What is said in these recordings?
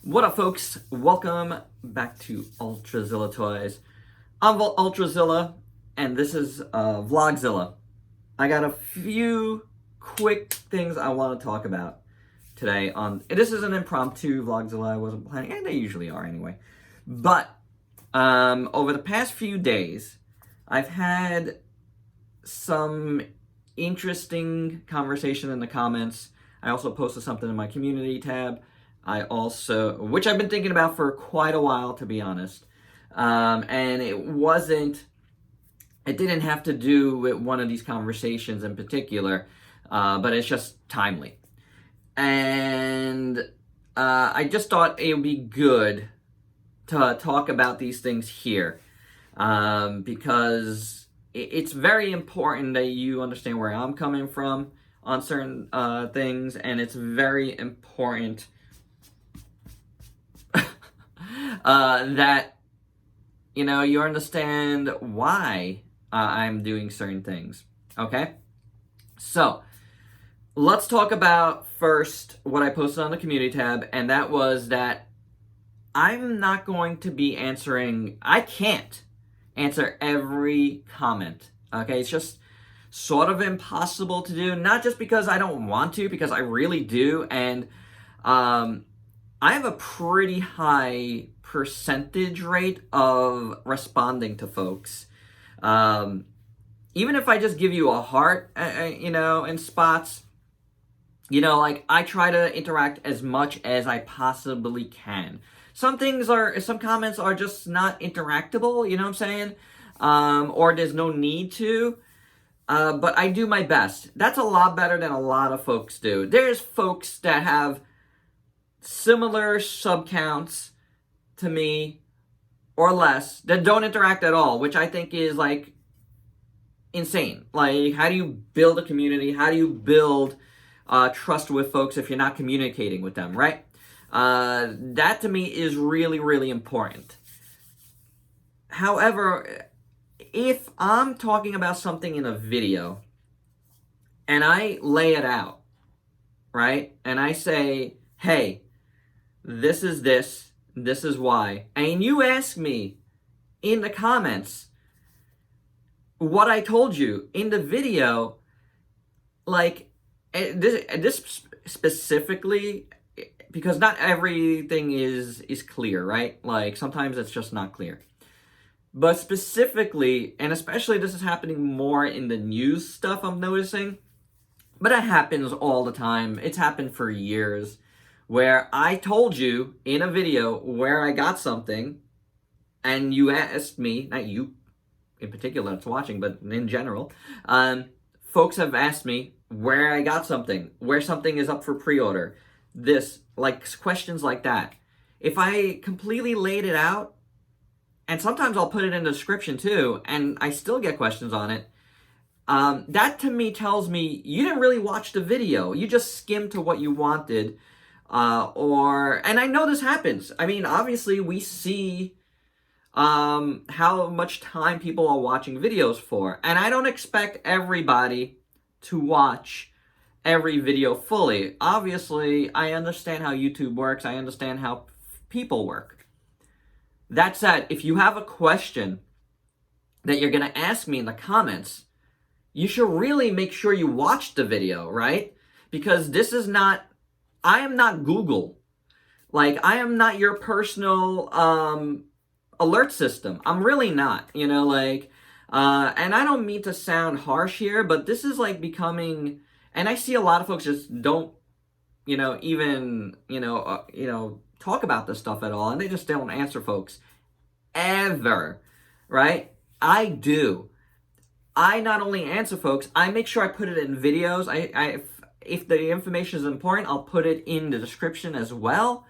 What up, folks? Welcome back to Ultrazilla Toys. I'm Ultrazilla, and this is Vlogzilla. I got a few quick things I want to talk about today. This is an impromptu Vlogzilla. I wasn't planning, and they usually are anyway. But over the past few days, I've had some interesting conversation in the comments. I also posted something in my community tab. Which I've been thinking about for quite a while, to be honest. And it didn't have to do with one of these conversations in particular, but it's just timely. And I just thought it would be good to talk about these things here, because it's very important that you understand where I'm coming from on certain things, and it's very important that, you understand why I'm doing certain things, okay? So, let's talk about first what I posted on the community tab, and that was that I'm not going to be I can't answer every comment, okay? It's just sort of impossible to do, not just because I don't want to, because I really do, and I have a pretty high percentage rate of responding to folks. Even if I just give you a heart, in spots, I try to interact as much as I possibly can. Some comments are just not interactable, you know what I'm saying? Or there's no need to. But I do my best. That's a lot better than a lot of folks do. There's folks that have similar sub counts to me or less that don't interact at all, which I think is insane. How do you build a community? How do you build trust with folks if you're not communicating with them, right? That to me is really, really important. However, if I'm talking about something in a video and I lay it out, right? And I say, hey, this is why. And you ask me in the comments what I told you in the video, this specifically, because not everything is clear, right? Sometimes it's just not clear. But specifically, and especially this is happening more in the news stuff I'm noticing, but it happens all the time. It's happened for years, where I told you in a video where I got something, and you asked me, not you in particular that's watching, but in general, folks have asked me where I got something, where something is up for pre-order, questions like that. If I completely laid it out, and sometimes I'll put it in the description too, and I still get questions on it, that to me tells me you didn't really watch the video. You just skimmed to what you wanted. And I know this happens. I mean, obviously we see how much time people are watching videos for. And I don't expect everybody to watch every video fully. Obviously, I understand how YouTube works. I understand how people work. That said, if you have a question that you're going to ask me in the comments, you should really make sure you watch the video, right? Because I am not Google. I am not your personal alert system. I'm really not, and I don't mean to sound harsh here, but this is becoming, and I see a lot of folks just don't, even, talk about this stuff at all, and they just don't answer folks ever, right? I do. I not only answer folks, I make sure I put it in videos. If the information is important, I'll put it in the description as well.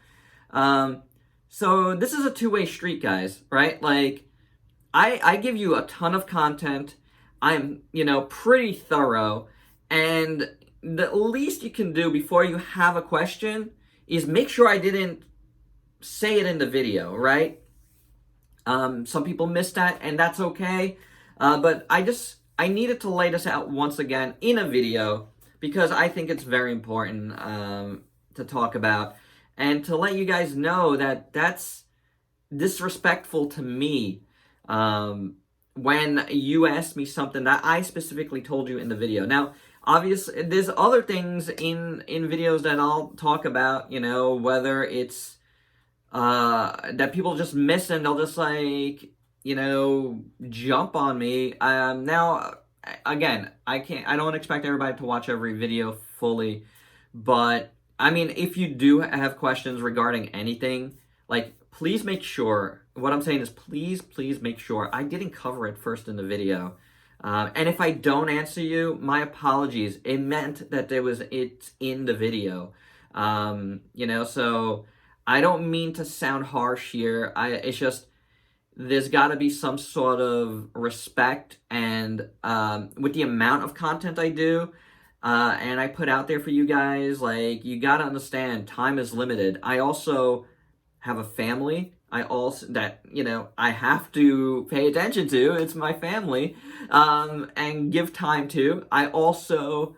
So this is a two-way street, guys, right? I give you a ton of content. I'm, pretty thorough. And the least you can do before you have a question is make sure I didn't say it in the video, right? Some people miss that, and that's okay. But I needed to lay this out once again in a video, because I think it's very important to talk about. and to let you guys know that that's disrespectful to me. When you asked me something that I specifically told you in the video. Now, obviously, there's other things in videos that I'll talk about, you know, whether it's that people just miss and they'll just like, you know, jump on me. Now, again, I don't expect everybody to watch every video fully, but I mean, if you do have questions regarding anything, like, please make sure, what I'm saying is please make sure I didn't cover it first in the video. And if I don't answer you, my apologies. It meant that it's in the video. You know, so I don't mean to sound harsh here. It's just, there's got to be some sort of respect, and with the amount of content I do, and I put out there for you guys, like, you got to understand, time is limited. I also have a family. That, you know, I have to pay attention to. It's my family, and give time to. I also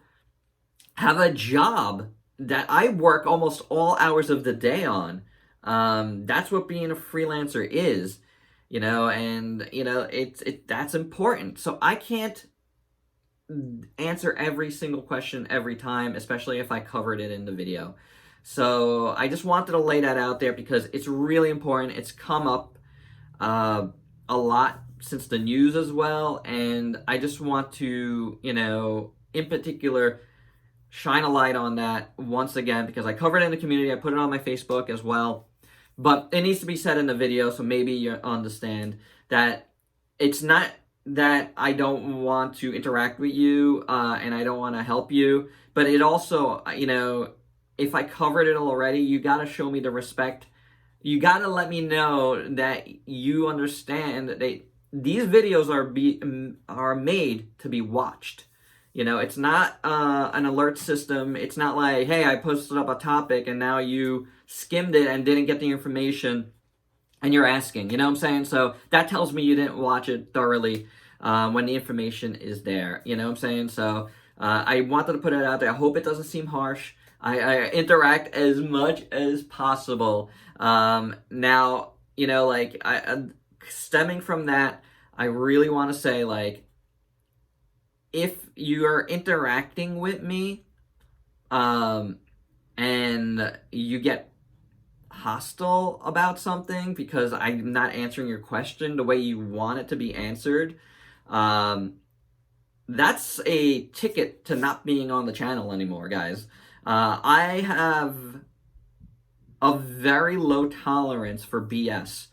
have a job that I work almost all hours of the day on. That's what being a freelancer is, you know, and, you know, that's important. So I can't answer every single question every time, especially if I covered it in the video. So I just wanted to lay that out there because it's really important. It's come up a lot since the news as well, and I just want to, you know, in particular, shine a light on that once again, because I covered it in the community. I put it on my Facebook as well, but it needs to be said in the video, so maybe you understand that it's not that I don't want to interact with you and I don't want to help you, but it also, you know, if I covered it already, you got to show me the respect. You got to let me know that you understand that these videos are made to be watched. You know, it's not an alert system. It's not like, hey, I posted up a topic and now you skimmed it and didn't get the information and you're asking. You know what I'm saying? So that tells me you didn't watch it thoroughly when the information is there. You know what I'm saying? So I wanted to put it out there. I hope it doesn't seem harsh. I interact as much as possible. Now, you know, like, stemming from that, I really want to say, like, if you're interacting with me, and you get hostile about something because I'm not answering your question the way you want it to be answered, that's a ticket to not being on the channel anymore, guys. I have a very low tolerance for BS.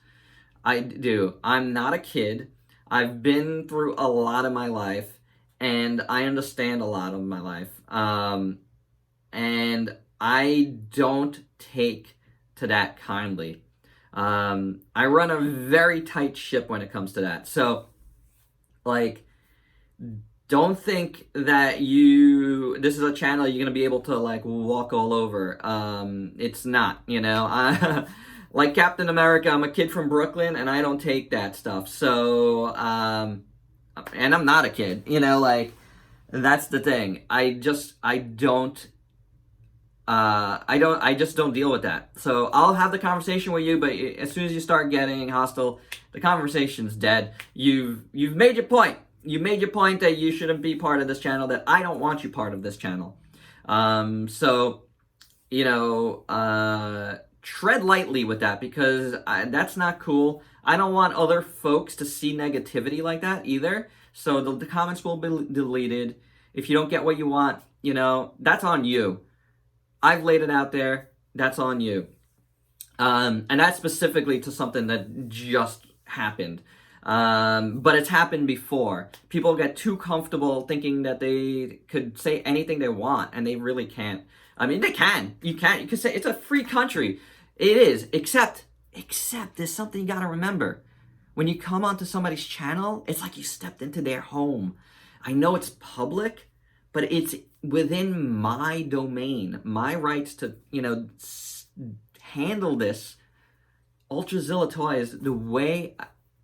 I do. I'm not a kid. I've been through a lot of my life, and I understand a lot of my life. And I don't take to that kindly. I run a very tight ship when it comes to that. So, like, don't think that this is a channel you're going to be able to, like, walk all over. It's not, you know. Like Captain America, I'm a kid from Brooklyn, and I don't take that stuff. So, and I'm not a kid, you know, like, that's the thing. I just don't deal with that. So I'll have the conversation with you, but as soon as you start getting hostile, the conversation's dead. You've made your point. You made your point that you shouldn't be part of this channel, that I don't want you part of this channel. So, you know, tread lightly with that, because that's not cool. I don't want other folks to see negativity like that either. So the comments will be deleted. If you don't get what you want, you know, that's on you. I've laid it out there. That's on you. And that's specifically to something that just happened. But it's happened before. People get too comfortable thinking that they could say anything they want, and they really can't. I mean, they can. You can say it's a free country. It is, except there's something you gotta remember. When you come onto somebody's channel, it's like you stepped into their home. I know it's public, but it's within my domain, my rights to, you know, handle this Ultrazilla toys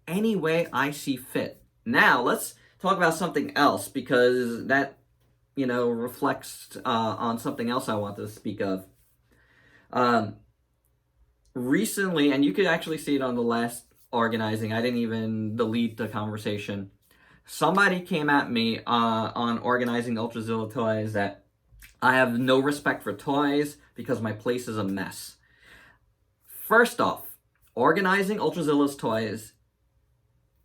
any way I see fit. Now, let's talk about something else, because that, you know, reflects on something else I want to speak of. recently, and you could actually see it on the last organizing, I didn't even delete the conversation. Somebody came at me on organizing Ultrazilla toys that I have no respect for toys because my place is a mess. First off, organizing Ultrazilla's toys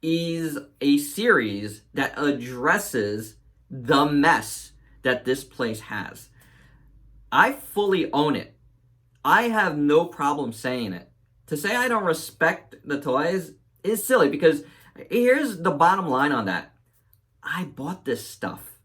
is a series that addresses the mess that this place has. I fully own it. I have no problem saying it. To say I don't respect the toys is silly, because here's the bottom line on that. I bought this stuff,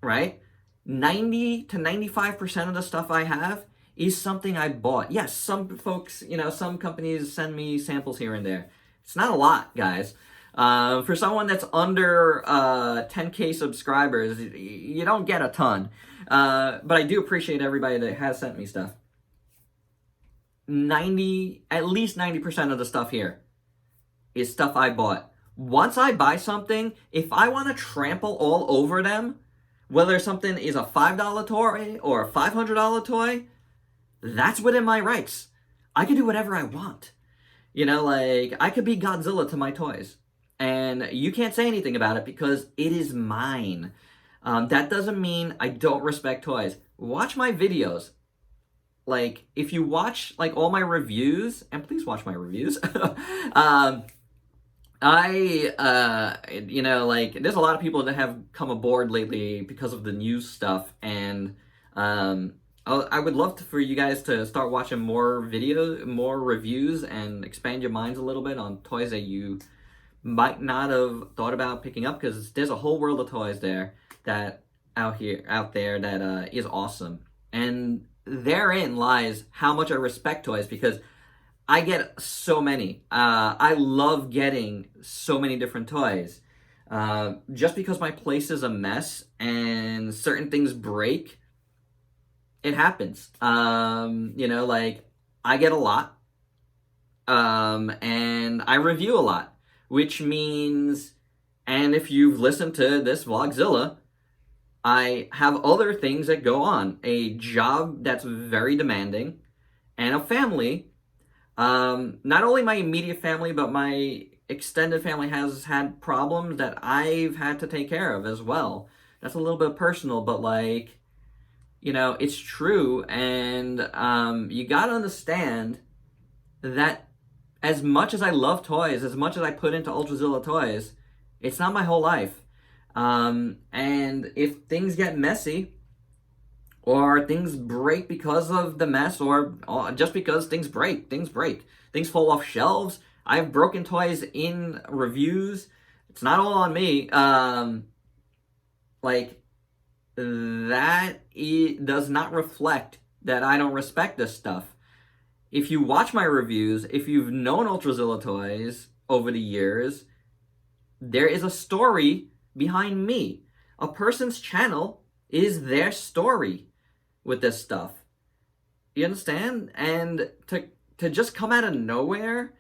right? 90 to 95% of the stuff I have is something I bought. Yes, some folks, some companies send me samples here and there. It's not a lot, guys. For someone that's under 10K subscribers, you don't get a ton. But I do appreciate everybody that has sent me stuff. At least 90% of the stuff here is stuff I bought. Once I buy something, if I want to trample all over them, whether something is a $5 toy or a $500 toy, that's within my rights. I can do whatever I want. I could be Godzilla to my toys. And you can't say anything about it because it is mine. That doesn't mean I don't respect toys. Watch my videos. If you watch, all my reviews, and please watch my reviews, there's a lot of people that have come aboard lately because of the news stuff, and I would love for you guys to start watching more videos, more reviews, and expand your minds a little bit on toys that you might not have thought about picking up, because there's a whole world of toys there that out there that is awesome. And therein lies how much I respect toys, because I get so many. I love getting so many different toys. Just because my place is a mess and certain things break, it happens. I get a lot. And I review a lot, which means, and if you've listened to this Vlogzilla, I have other things that go on. A job that's very demanding, and a family. Not only my immediate family, but my extended family has had problems that I've had to take care of as well. That's a little bit personal, but it's true. And you gotta understand that as much as I love toys, as much as I put into Ultrazilla toys, it's not my whole life. And if things get messy, or things break because of the mess, or just because things break. Things fall off shelves. I've broken toys in reviews. It's not all on me. Does not reflect that I don't respect this stuff. If you watch my reviews, if you've known Ultrazilla toys over the years, there is a story behind me. A person's channel is their story with this stuff. You understand? And to just come out of nowhere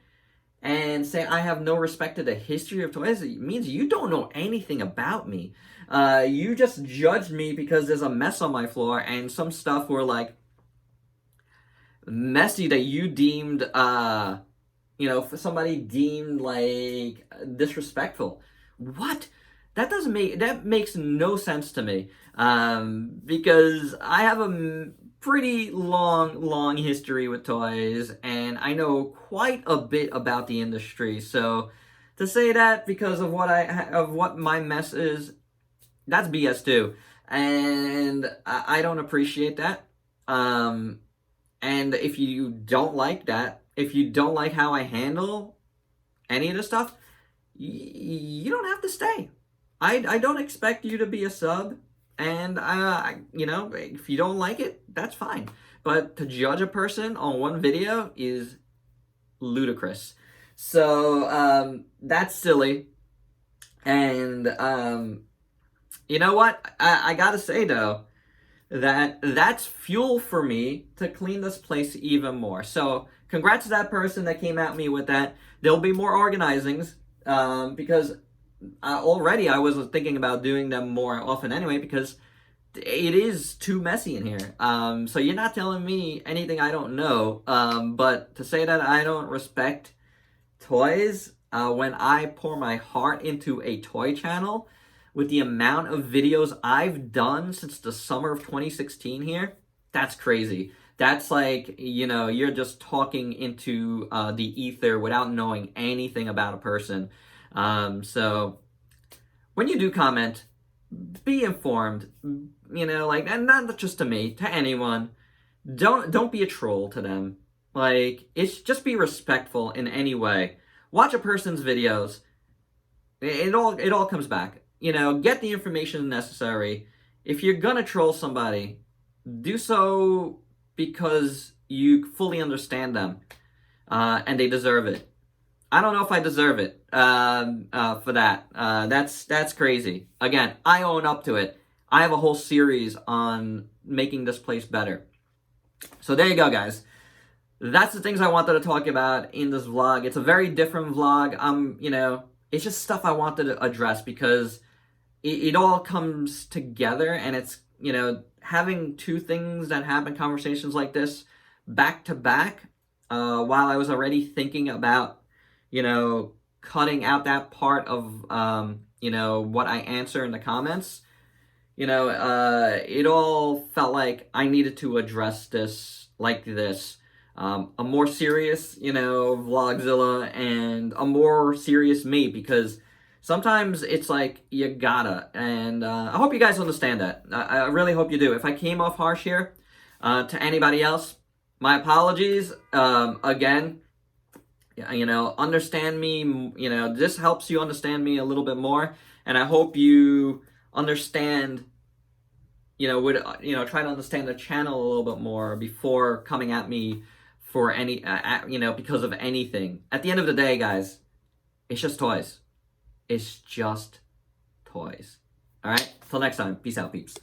and say I have no respect to the history of toys, it means you don't know anything about me. You just judged me because there's a mess on my floor, and some stuff were messy that you deemed for somebody deemed disrespectful. What? That makes no sense to me, because I have a pretty long history with toys, and I know quite a bit about the industry. So to say that because of what my mess is, that's BS too, and I don't appreciate that. And if you don't like that, if you don't like how I handle any of this stuff, you don't have to stay. I don't expect you to be a sub, and if you don't like it, that's fine. But to judge a person on one video is ludicrous. So that's silly. And you know what? I gotta say though, that's fuel for me to clean this place even more. So congrats to that person that came at me with that. There'll be more organizings, because already I was thinking about doing them more often anyway, because it is too messy in here. So you're not telling me anything I don't know. But to say that I don't respect toys, when I pour my heart into a toy channel, with the amount of videos I've done since the summer of 2016 here, that's crazy. That's like, you know, you're just talking into the ether without knowing anything about a person. So when you do comment, be informed, you know, like, and not just to me, to anyone. Don't be a troll to them. Like, it's just be respectful in any way. Watch a person's videos. It all comes back. You know, get the information necessary. If you're gonna troll somebody, do so because you fully understand them, and they deserve it. I don't know if I deserve it for that. That's crazy. Again, I own up to it. I have a whole series on making this place better. So there you go, guys. That's the things I wanted to talk about in this vlog. It's a very different vlog. You know, it's just stuff I wanted to address because it all comes together, and it's, you know, having two things that happen, conversations like this, back to back, while I was already thinking about, you know, cutting out that part of, you know, what I answer in the comments, you know, it all felt like I needed to address this like this. A more serious, you know, Vlogzilla, and a more serious me, because sometimes it's like you gotta, and I hope you guys understand that. I really hope you do. If I came off harsh here to anybody else, my apologies. Again, you know, understand me. You know, this helps you understand me a little bit more, and I hope you understand. You know, would try to understand the channel a little bit more before coming at me for any, you know, because of anything. At the end of the day, guys, it's just toys. It's just toys. All right? Till next time. Peace out, peeps.